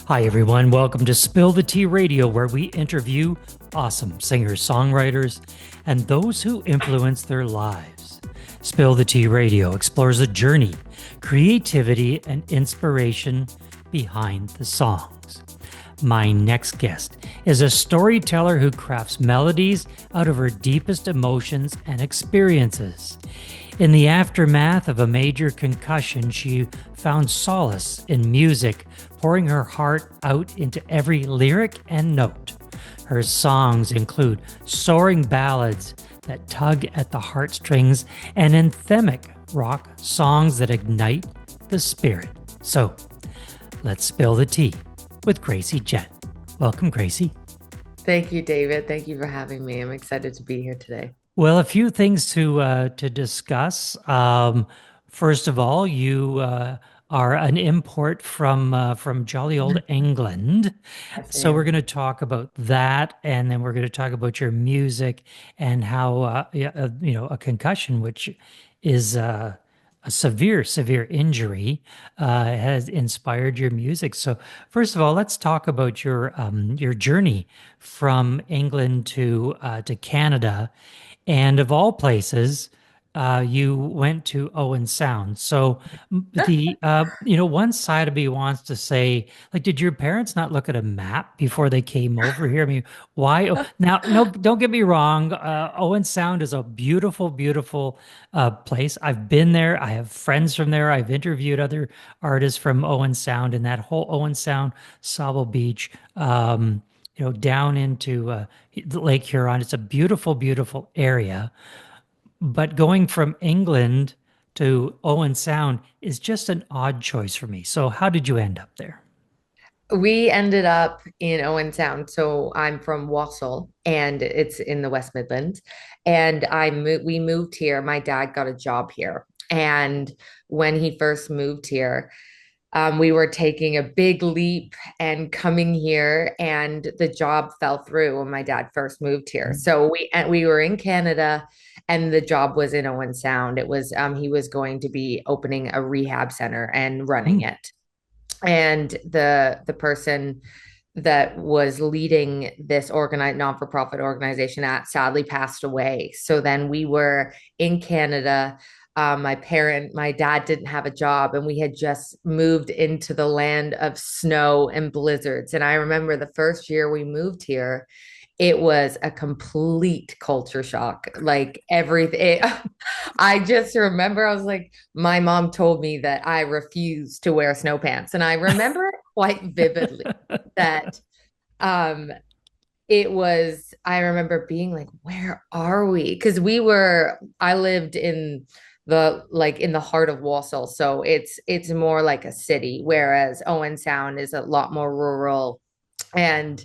Hi, everyone. Welcome to Spill the Tea Radio, where we interview awesome singers, songwriters, and those who influence their lives. Spill the Tea Radio explores the journey, creativity, and inspiration behind the songs. My next guest is a storyteller who crafts melodies out of her deepest emotions and experiences. In the aftermath of a major concussion, she found solace in music, pouring her heart out into every lyric and note. Her songs include soaring ballads that tug at the heartstrings and anthemic rock songs that ignite the spirit. So, let's spill the tea with Gracie Jet. Welcome, Gracie. Thank you, David. Thank you for having me. I'm excited to be here today. Well, a few things to discuss. First of all, you are an import from jolly old England, Yes, I so we're am. going to talk about that, and then we're going to talk about your music and how a concussion, which is a severe injury, has inspired your music. So, first of all, let's talk about your journey from England to Canada, and of all places, you went to Owen Sound. So one side of me wants to say, like, did your parents not look at a map before they came over here? I mean, why? Now, no, don't get me wrong. Owen Sound is a beautiful, beautiful place. I've been there. I have friends from there. I've interviewed other artists from Owen Sound, and that whole Owen Sound, Sable Beach. Down into Lake Huron. It's a beautiful, beautiful area. But going from England to Owen Sound is just an odd choice for me. So, how did you end up there? We ended up in Owen Sound. So I'm from Wausau and it's in the West Midlands. And we moved here. My dad got a job here. And when he first moved here, we were taking a big leap and coming here, and the job fell through when my dad first moved here. So we were in Canada, and the job was in Owen Sound. It was he was going to be opening a rehab center and running Mm, it. And the person that was leading this organized non-for-profit organization at sadly passed away. So then we were in Canada. My dad didn't have a job, and we had just moved into the land of snow and blizzards. And I remember the first year we moved here, it was a complete culture shock. Like everything, I just remember I was like, my mom told me that I refused to wear snow pants. And I remember it quite vividly that um I remember being like, where are we? Because I lived in the heart of Wausau. So it's more like a city, whereas Owen Sound is a lot more rural. And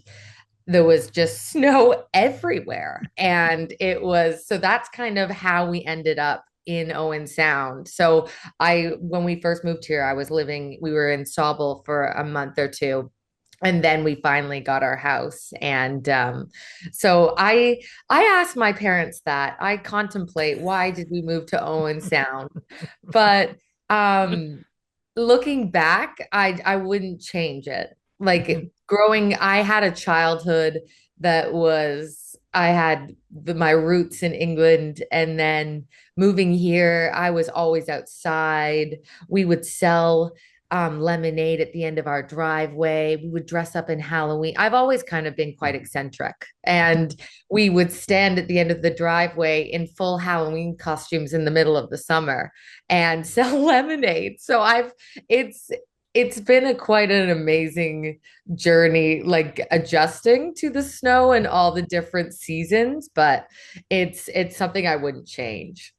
there was just snow everywhere. And so that's kind of how we ended up in Owen Sound. So when we first moved here, we were in Sauble for a month or two. And then we finally got our house. And so I asked my parents that. I contemplate, why did we move to Owen Sound? But um, looking back, I wouldn't change it. Like I had a childhood I had my roots in England, and then moving here, I was always outside. We would sell lemonade at the end of our driveway. We would dress up in Halloween. I've always kind of been quite eccentric. And we would stand at the end of the driveway in full Halloween costumes in the middle of the summer and sell lemonade. It's, it's been quite an amazing journey, like adjusting to the snow and all the different seasons, but it's something I wouldn't change.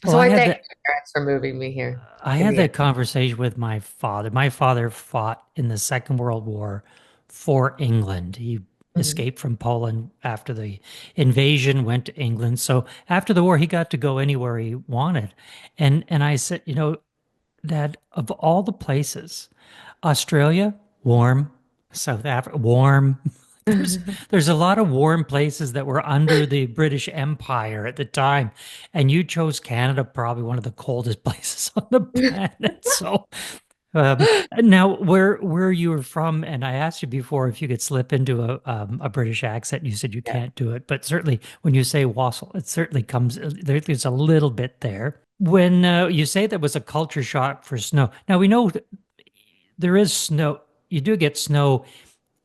Well, So I thank my parents for moving me here I in had the end. that conversation with my father. My father fought in the Second World War for England. He Mhm. escaped from Poland after the invasion, went to England. So after the war, he got to go anywhere he wanted. And I said, that of all the places, Australia, warm, South Africa, warm. There's there's a lot of warm places that were under the British Empire at the time, and you chose Canada, probably one of the coldest places on the planet. So Now, where you were from, and I asked you before if you could slip into a British accent. You said you Yeah. can't do it, but certainly when you say wassail, it certainly comes. There's a little bit there. When you say there was a culture shock for snow, now we know that there is snow. You do get snow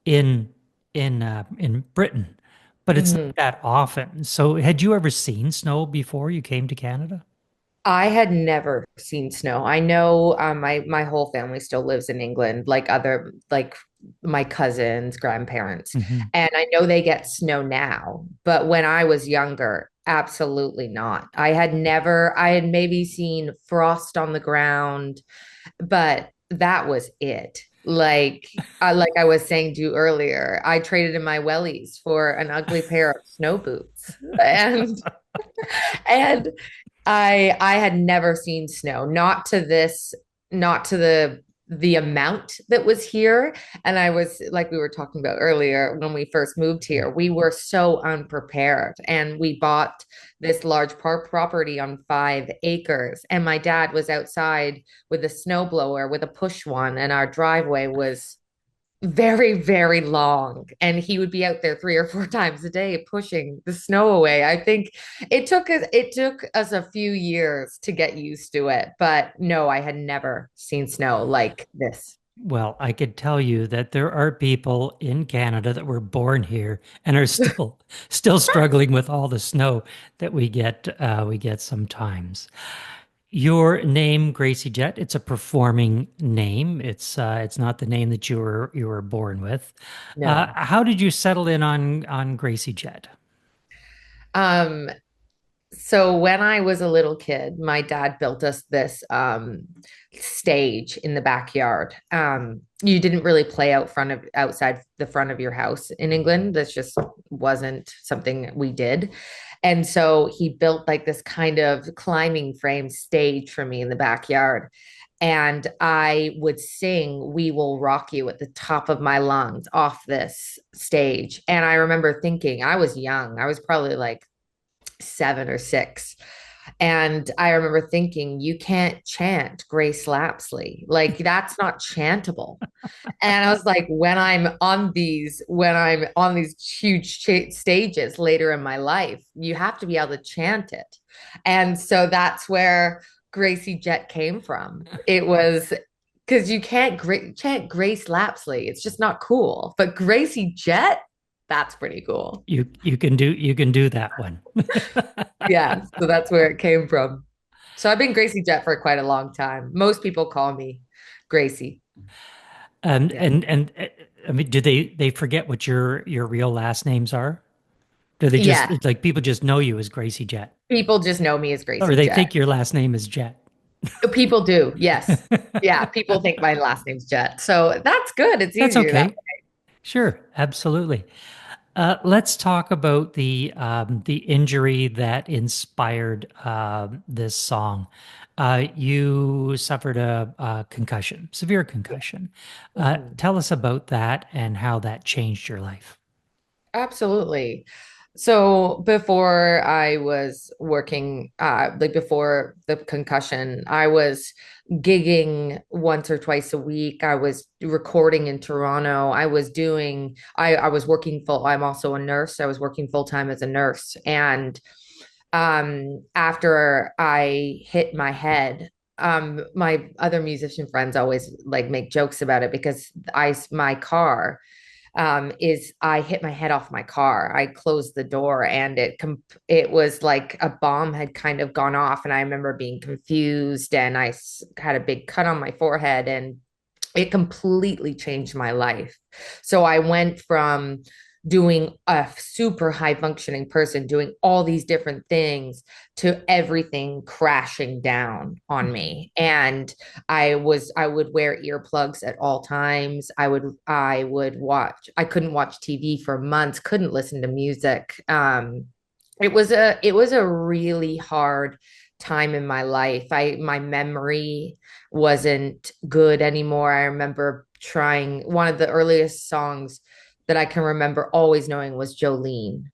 in in Britain, but it's Mhm. not that often. So, had you ever seen snow before you came to Canada? I had never seen snow. I know my whole family still lives in England, like my cousins, grandparents, Hmm. and I know they get snow now. But when I was younger, absolutely not. I had maybe seen frost on the ground, but that was it. Like I was saying to you earlier, I traded in my wellies for an ugly pair of snow boots, and I had never seen snow, not to this, not to the amount that was here. And I was like we were talking about earlier when we first moved here, we were so unprepared and we bought this large park property on 5 acres. And my dad was outside with a snowblower with a push one, and our driveway was very, very long. And he would be out there 3 or 4 times a day pushing the snow away. I think it took us a few years to get used to it. But no, I had never seen snow like this. Well, I could tell you that there are people in Canada that were born here and are still struggling with all the snow that we get sometimes. Your name, Gracie Jet, it's a performing name. It's not the name that you were born with. No. How did you settle in on Gracie Jet? Um, So when I was a little kid, my dad built us this stage in the backyard. You didn't really play outside the front of your house in England. This just wasn't something we did. And so he built like this kind of climbing frame stage for me in the backyard. And I would sing "We Will Rock You" at the top of my lungs off this stage. And I remember thinking, I was young. I was probably like 7 or 6. And I remember thinking, you can't chant Grace Lapsley. Like, that's not chantable. And I was like, when I'm on these huge stages later in my life, you have to be able to chant it. And so that's where Gracie Jet came from. It was because you can't chant Grace Lapsley. It's just not cool. But Gracie Jet, that's pretty cool. You can do that one. Yeah, so that's where it came from. So I've been Gracie Jet for quite a long time. Most people call me Gracie. Yeah. I mean, do they forget what your real last names are? Do they just Yeah. it's like people just know you as Gracie Jet, People just know me as or Gracie they Jet. think your last name is Jet? People do. Yes. Yeah. People think my last name's Jet. So that's good. It's That's easier that okay. Sure, absolutely. Let's talk about the injury that inspired this song. You suffered a concussion, severe concussion. way. Mhm. Tell us about that and how that changed your life. Absolutely. So before I was working, like before the concussion, I was gigging once or twice a week. I was recording in Toronto. I was working I'm also a nurse. I was working full time as a nurse. And after I hit my head, my other musician friends always like make jokes about it because my car is I hit my head off my car. I closed the door and it was like a bomb had kind of gone off, and I remember being confused, and had a big cut on my forehead, and it completely changed my life. So I went from doing a super high functioning person doing all these different things to everything crashing down on me. And I would wear earplugs at all times. I couldn't watch TV for months, couldn't listen to music. It was a really hard time in my life. My memory wasn't good anymore. I remember trying one of the earliest songs that I can remember always knowing was Jolene.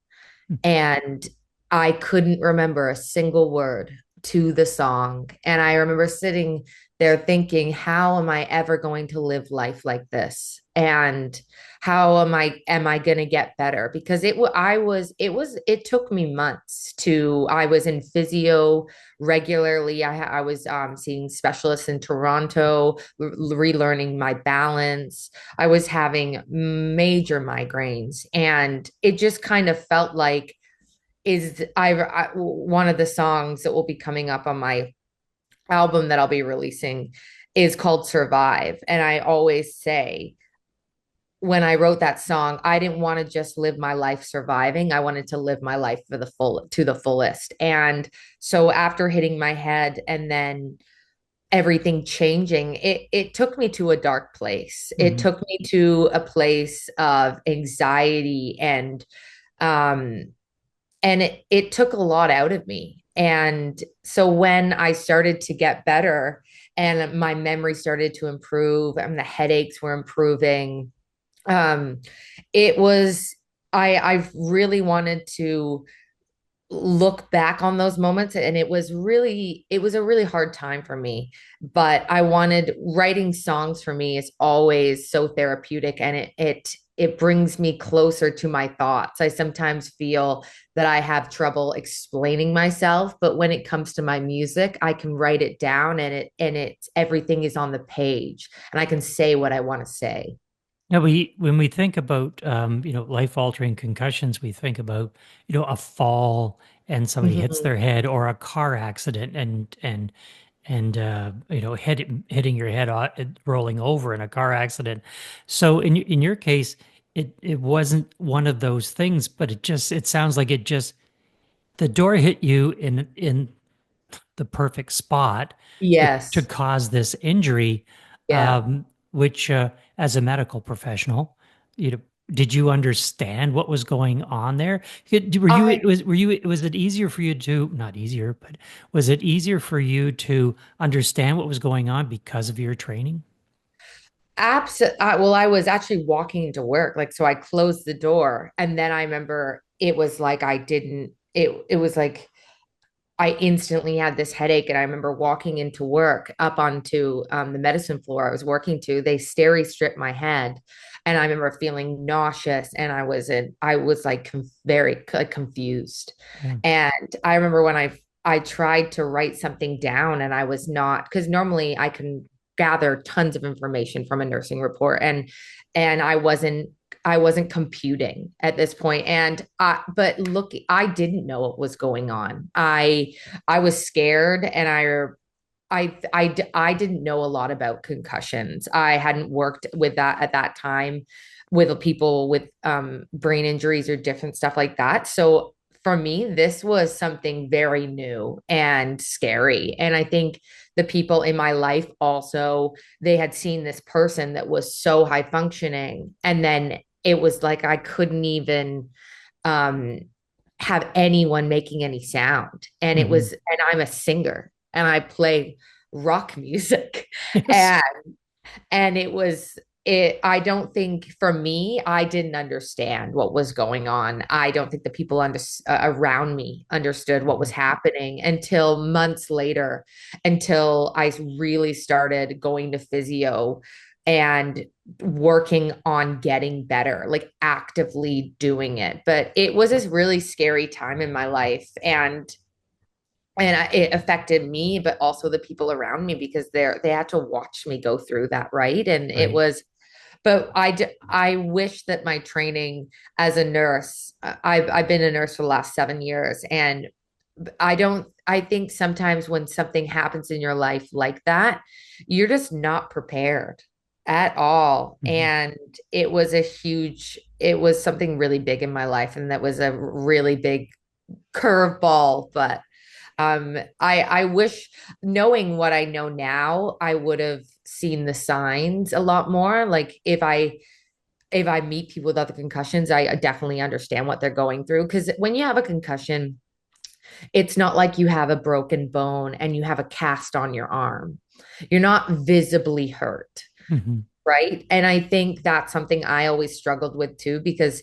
And I couldn't remember a single word to the song. And I remember sitting they're thinking, how am I ever going to live life like this? And how am I going to get better? Because it took me months to, I was in physio regularly. I was seeing specialists in Toronto, relearning my balance. I was having major migraines, and it just kind of felt like, one of the songs that will be coming up on my album that I'll be releasing is called Survive. And I always say, when I wrote that song, I didn't want to just live my life surviving. I wanted to live my life to the fullest. And so after hitting my head and then everything changing, it took me to a dark place. It Mhm. took me to a place of anxiety, um and it took a lot out of me. And so when I started to get better and my memory started to improve and the headaches were improving, um, it was, I really wanted to look back on those moments, and it was a really hard time for me, but I wanted, writing songs for me is always so therapeutic, and it brings me closer to my thoughts. I sometimes feel that I have trouble explaining myself, but when it comes to my music, I can write it down, and it's everything is on the page, and I can say what I want to say. Now, when we think about life-altering concussions, we think about a fall and somebody hits Mhm. their head, or a car accident and hitting your head, rolling over in a car accident. So in your case, it wasn't one of those things, but it sounds like the door hit you in the perfect spot to Yes. cause this injury, Yeah. which, as a medical professional, you know, did you understand what was going on there? Were you, I was it easier for you to, not easier, but was it easier for you to understand what was going on because of your training? Absolutely. Well, I was actually walking into work, like, so I closed the door, and then I remember it was like I didn't. It was like I instantly had this headache, and I remember walking into work up onto the medicine floor I was working to. They steri stripped my head, and I remember feeling nauseous, and I was like very like confused, Yeah. and I remember when I tried to write something down, and I was not, because normally I can gather tons of information from a nursing report, and I wasn't computing at this point. But look, I didn't know what was going on. I was scared, and I didn't know a lot about concussions. I hadn't worked with that at that time with people with brain injuries or different stuff like that. So for me, this was something very new and scary. And I think the people in my life also, they had seen this person that was so high functioning. And then it was like I couldn't even um, have anyone making any sound. And Hmm. and I'm a singer and I play rock music. Yes. And it was it I don't think, for me, I didn't understand what was going on. I don't think the people around me understood what was Mhm. happening until months later, until I really started going to physio and working on getting better, like actively doing it. But it was this really scary time in my life, and it affected me, but also the people around me, because they had to watch me go through that, right? And it Right. was, but I wish that my training as a nurse, I've been a nurse for the last 7 years, and I think sometimes when something happens in your life like that, you're just not prepared at all. Mhm. And it was something really big in my life, and that was a really big curveball. But I wish, knowing what I know now, I would have seen the signs a lot more. Like, if I meet people with other concussions, I definitely understand what they're going through, because when you have a concussion, it's not like you have a broken bone and you have a cast on your arm. You're not visibly hurt, Mhm. right? And I think that's something I always struggled with too, because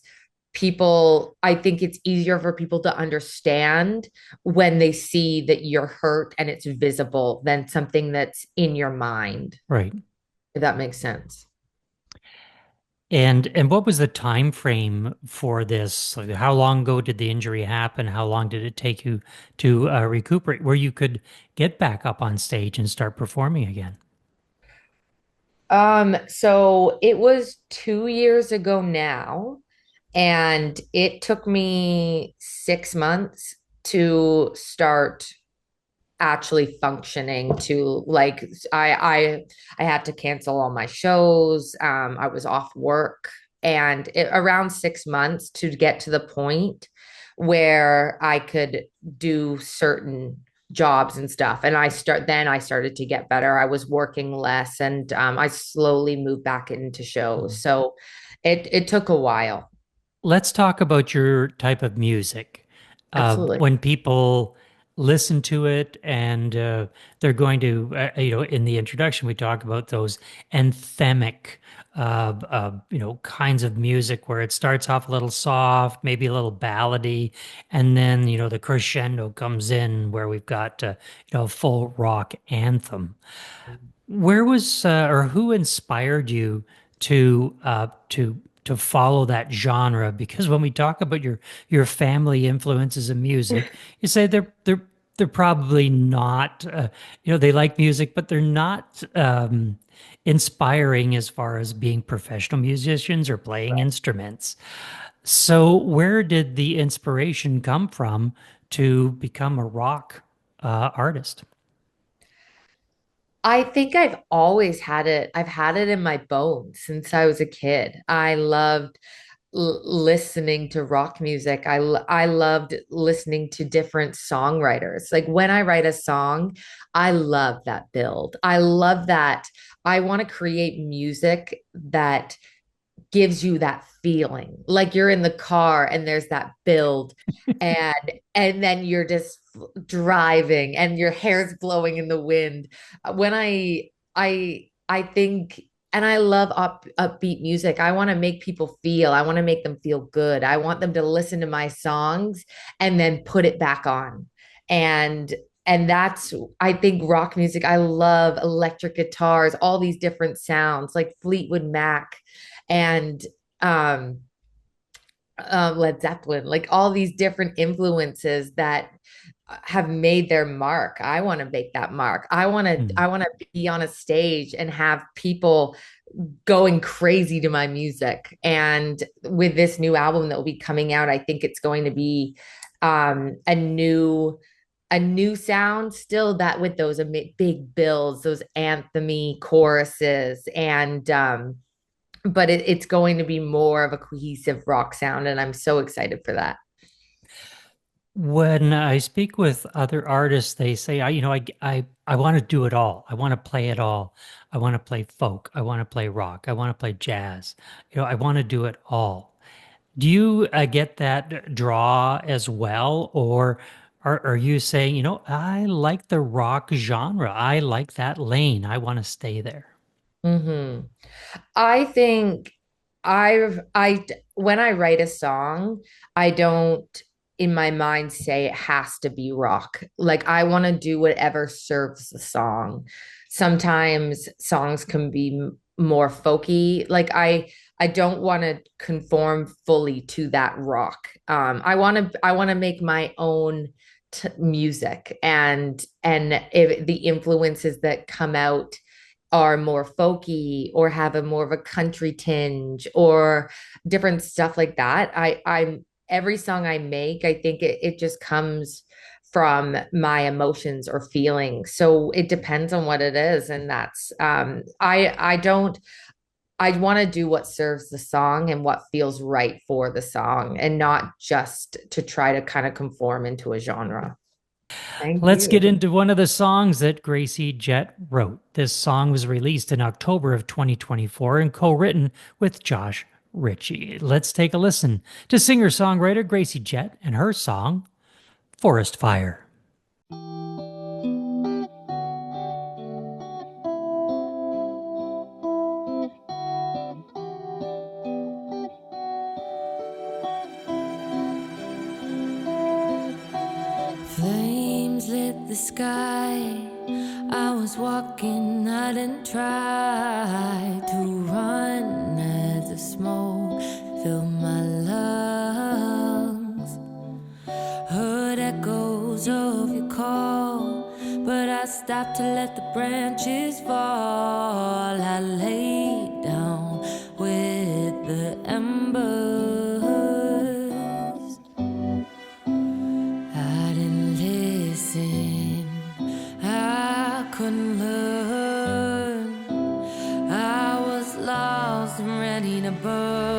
people, I think it's easier for people to understand when they see that you're hurt and it's visible than something that's in your mind, Right. if that makes sense. And what was the time frame for this? Like, how long ago did the injury happen? How long did it take you to recuperate where you could get back up on stage and start performing again? So it was 2 years ago now, and it took me 6 months to start actually functioning to like I had to cancel all my shows. I was off work and around 6 months to get to the point where I could do certain jobs and stuff. And I started to get better. I was working less and I slowly moved back into shows. So it took a while. Let's talk about your type of music. Absolutely. When people listen to it and they're going to, in the introduction, we talk about those anthemic, kinds of music where it starts off a little soft, maybe a little ballady, and then, the crescendo comes in where we've got, a full rock anthem. Where was or who inspired you to follow that genre? Because when we talk about your family influences in music, you say they're probably not they like music, but they're not inspiring as far as being professional musicians or playing instruments. So where did the inspiration come from to become a rock artist? I think I've always had it. I've had it in my bones since I was a kid. I loved listening to rock music. I loved listening to different songwriters. Like when I write a song, I love that build. I love that. I want to create music that gives you that feeling like you're in the car and there's that build and and then you're just driving and your hair's blowing in the wind. When I think, and I love upbeat music. I want to make people feel, I want to make them feel good. I want them to listen to my songs and then put it back on. And and that's, I think, rock music. I love electric guitars, all these different sounds like Fleetwood Mac and um Led Zeppelin, like all these different influences that have made their mark. I want to make that mark. Hmm. I want to be on a stage and have people going crazy to my music. And with this new album that will be coming out, I think it's going to be a new sound still, that with those big builds, those anthemy choruses, and but it's going to be more of a cohesive rock sound, and I'm so excited for that. When I speak with other artists, they say, I want to do it all. I want to play it all. I want to play folk. I want to play rock. I want to play jazz. I want to do it all. Do you get that draw as well? Or are you saying, I like the rock genre. I like that lane. I want to stay there. Hmm. I think when I write a song, I don't in my mind say it has to be rock. Like I want to do whatever serves the song. Sometimes songs can be more folky. I don't want to conform fully to that rock. I want to make my own music, and if the influences that come out are more folky or have a more of a country tinge or different stuff like that. I'm every song I make, I think it just comes from my emotions or feelings. So it depends on what it is. And that's I don't I want to do what serves the song and what feels right for the song and not just to try to kind of conform into a genre. Thank Let's you. get into one of the songs that Gracie Jet wrote. This song was released in October of 2024 and co-written with Josh Ritchie. Let's take a listen to singer-songwriter Gracie Jet and her song, Forest Fire. the sky. I was walking, I didn't try to run as the smoke filled my lungs. Heard echoes of your call, but I stopped to let the branches fall. I laid down with the embers. I didn't listen, I couldn't learn. I was lost and ready to burn.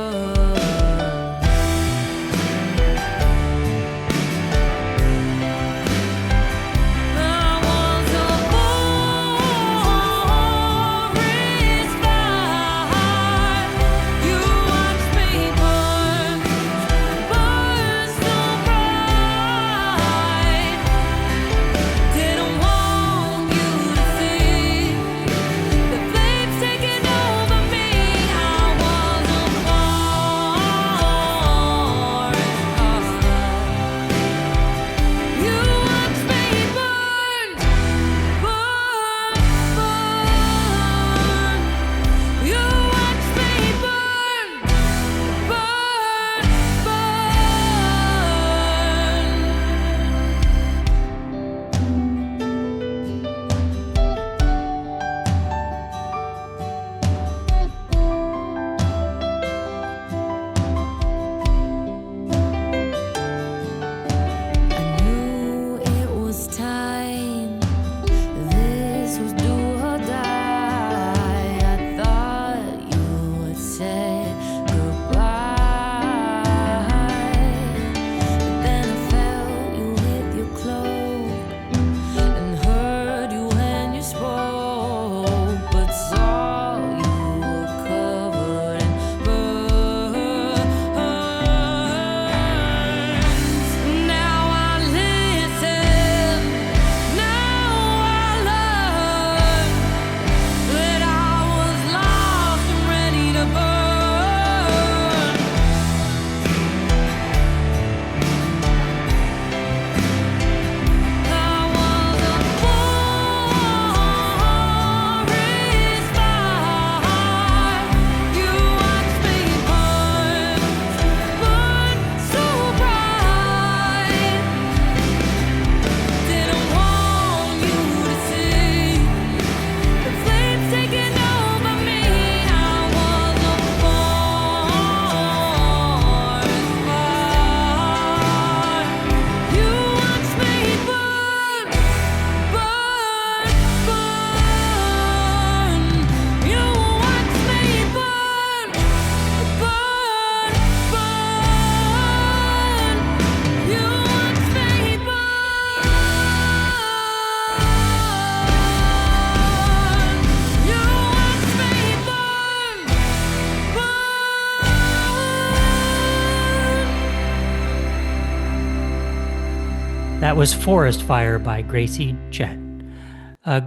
That was Forest Fire by Gracie Jet.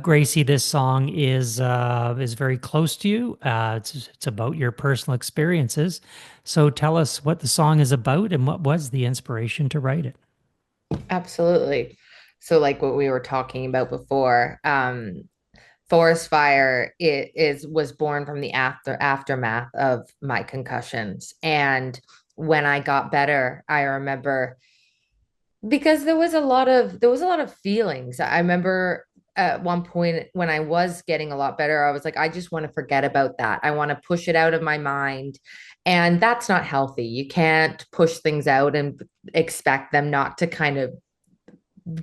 Gracie, this song is very close to you. It's about your personal experiences. So tell us what the song is about and what was the inspiration to write it. Absolutely. So like what we were talking about before, Forest Fire it is was born from the aftermath of my concussions. And when I got better, I remember because there was a lot of feelings. I remember at one point when I was getting a lot better, I was like, I just want to forget about that. I want to push it out of my mind. And that's not healthy. You can't push things out and expect them not to kind of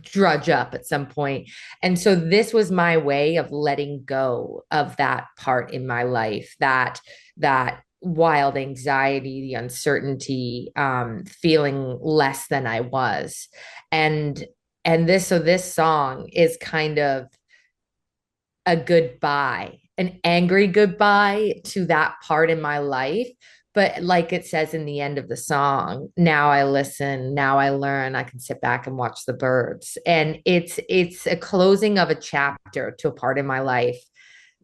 drudge up at some point. And so this was my way of letting go of that part in my life, that wild anxiety, the uncertainty, feeling less than I was. And this song is kind of a goodbye, an angry goodbye to that part in my life. But like it says in the end of the song, now I listen, now I learn, I can sit back and watch the birds. And it's a closing of a chapter to a part in my life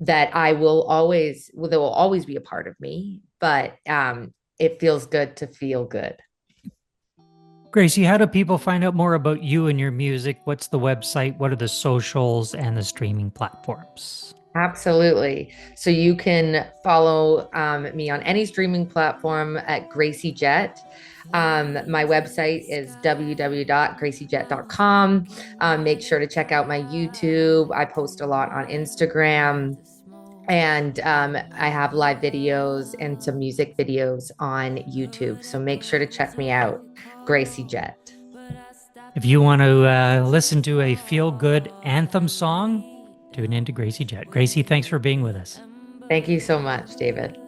that there will always be a part of me, but it feels good to feel good. Gracie, how do people find out more about you and your music? What's the website? What are the socials and the streaming platforms? Absolutely. So you can follow me on any streaming platform at Gracie Jet. My website is www.graciejet.com. Make sure to check out my YouTube. I post a lot on Instagram. And I have live videos and some music videos on YouTube. So make sure to check me out, Gracie Jet. If you want to listen to a feel good anthem song, tune into Gracie Jet. Gracie, thanks for being with us. Thank you so much, David.